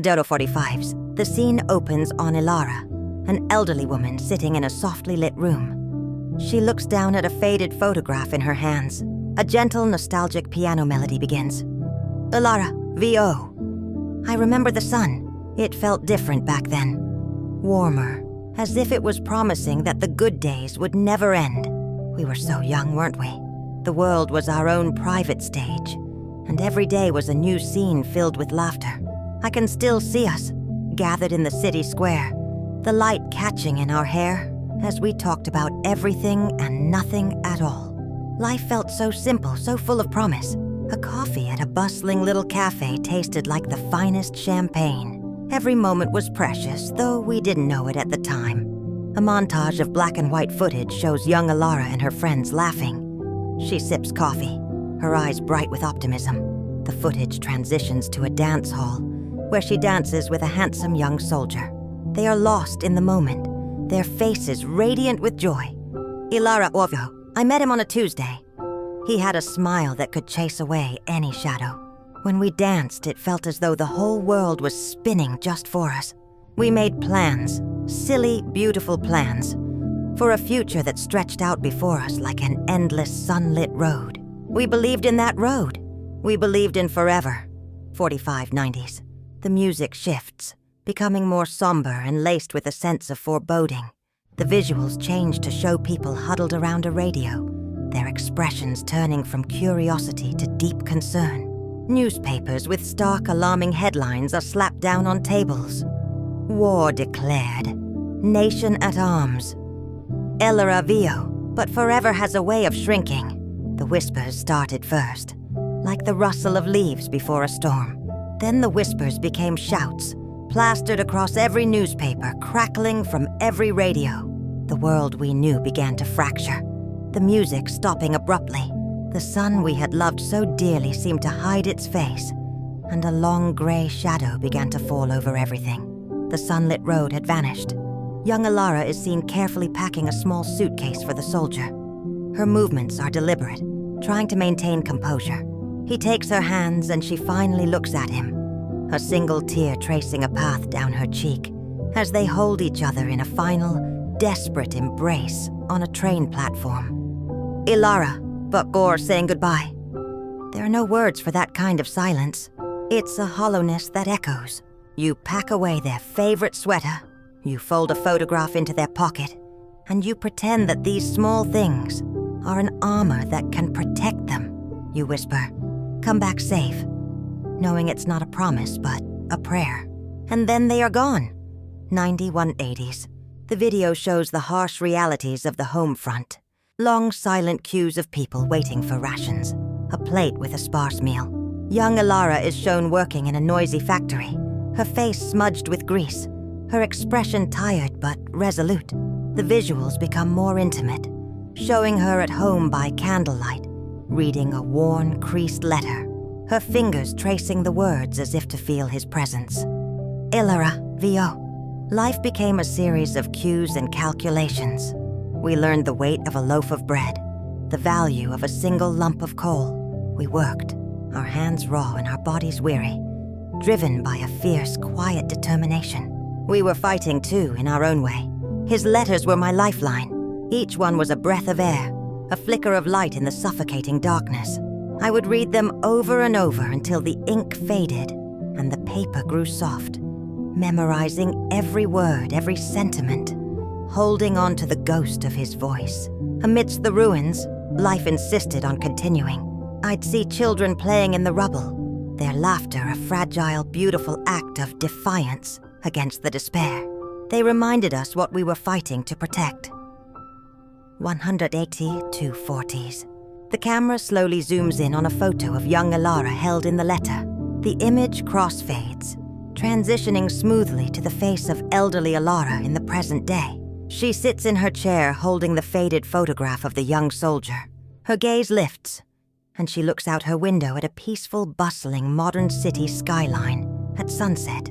Dodo 45s. The scene opens on Ilara, an elderly woman sitting in a softly lit room. She looks down at a faded photograph in her hands. A gentle, nostalgic piano melody begins. Ilara, VO. I remember the sun. It felt different back then. Warmer, as if it was promising that the good days would never end. We were so young, weren't we? The world was our own private stage, and every day was a new scene filled with laughter. I can still see us, gathered in the city square, the light catching in our hair as we talked about everything and nothing at all. Life felt so simple, so full of promise. A coffee at a bustling little cafe tasted like the finest champagne. Every moment was precious, though we didn't know it at the time. A montage of black and white footage shows young Ilara and her friends laughing. She sips coffee, her eyes bright with optimism. The footage transitions to a dance hall, where she dances with a handsome young soldier. They are lost in the moment, their faces radiant with joy. Ilara Ovio. I met him on a Tuesday. He had a smile that could chase away any shadow. When we danced, it felt as though the whole world was spinning just for us. We made plans, silly, beautiful plans, for a future that stretched out before us like an endless sunlit road. We believed in that road. We believed in forever. 4590s. The music shifts, becoming more somber and laced with a sense of foreboding. The visuals change to show people huddled around a radio, their expressions turning from curiosity to deep concern. Newspapers with stark, alarming headlines are slapped down on tables. War declared. Nation at arms. Ilara VO, but forever has a way of shrinking. The whispers started first, like the rustle of leaves before a storm. Then the whispers became shouts, plastered across every newspaper, crackling from every radio. The world we knew began to fracture, the music stopping abruptly. The sun we had loved so dearly seemed to hide its face, and a long gray shadow began to fall over everything. The sunlit road had vanished. Young Ilara is seen carefully packing a small suitcase for the soldier. Her movements are deliberate, trying to maintain composure. He takes her hands and she finally looks at him, a single tear tracing a path down her cheek, as they hold each other in a final, desperate embrace on a train platform. Ilara, but Gore saying goodbye. There are no words for that kind of silence. It's a hollowness that echoes. You pack away their favorite sweater, you fold a photograph into their pocket, and you pretend that these small things are an armor that can protect them. You whisper, "Come back safe," knowing it's not a promise, but a prayer. And then they are gone. 9180s. The video shows the harsh realities of the home front. Long, silent queues of people waiting for rations. A plate with a sparse meal. Young Ilara is shown working in a noisy factory, her face smudged with grease, her expression tired but resolute. The visuals become more intimate, showing her at home by candlelight, reading a worn, creased letter, her fingers tracing the words as if to feel his presence. Ilara VO. Life became a series of cues and calculations. We learned the weight of a loaf of bread, the value of a single lump of coal. We worked, our hands raw and our bodies weary, driven by a fierce, quiet determination. We were fighting too, in our own way. His letters were my lifeline. Each one was a breath of air, a flicker of light in the suffocating darkness. I would read them over and over until the ink faded and the paper grew soft, memorizing every word, every sentiment, holding on to the ghost of his voice. Amidst the ruins, life insisted on continuing. I'd see children playing in the rubble, their laughter a fragile, beautiful act of defiance against the despair. They reminded us what we were fighting to protect. 180-240s. The camera slowly zooms in on a photo of young Ilara held in the letter. The image crossfades, transitioning smoothly to the face of elderly Ilara in the present day. She sits in her chair holding the faded photograph of the young soldier. Her gaze lifts, and she looks out her window at a peaceful, bustling, modern city skyline at sunset.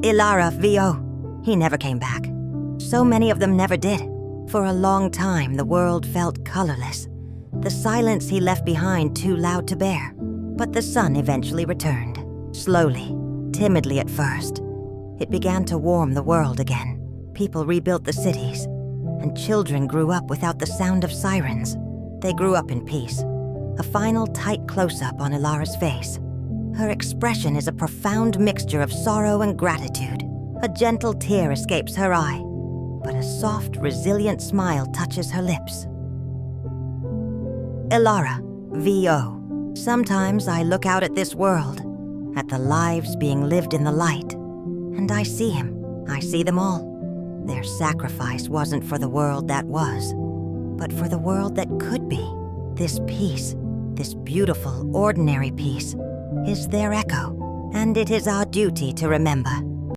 Ilara VO. He never came back. So many of them never did. For a long time, the world felt colorless, the silence he left behind too loud to bear. But the sun eventually returned, slowly, timidly at first, it began to warm the world again. People rebuilt the cities, and children grew up without the sound of sirens. They grew up in peace. A final tight close-up on Ilara's face. Her expression is a profound mixture of sorrow and gratitude. A gentle tear escapes her eye, but a soft, resilient smile touches her lips. Ilara, V.O. Sometimes I look out at this world, at the lives being lived in the light, and I see him. I see them all. Their sacrifice wasn't for the world that was, but for the world that could be. This peace, this beautiful, ordinary peace, is their echo, and it is our duty to remember.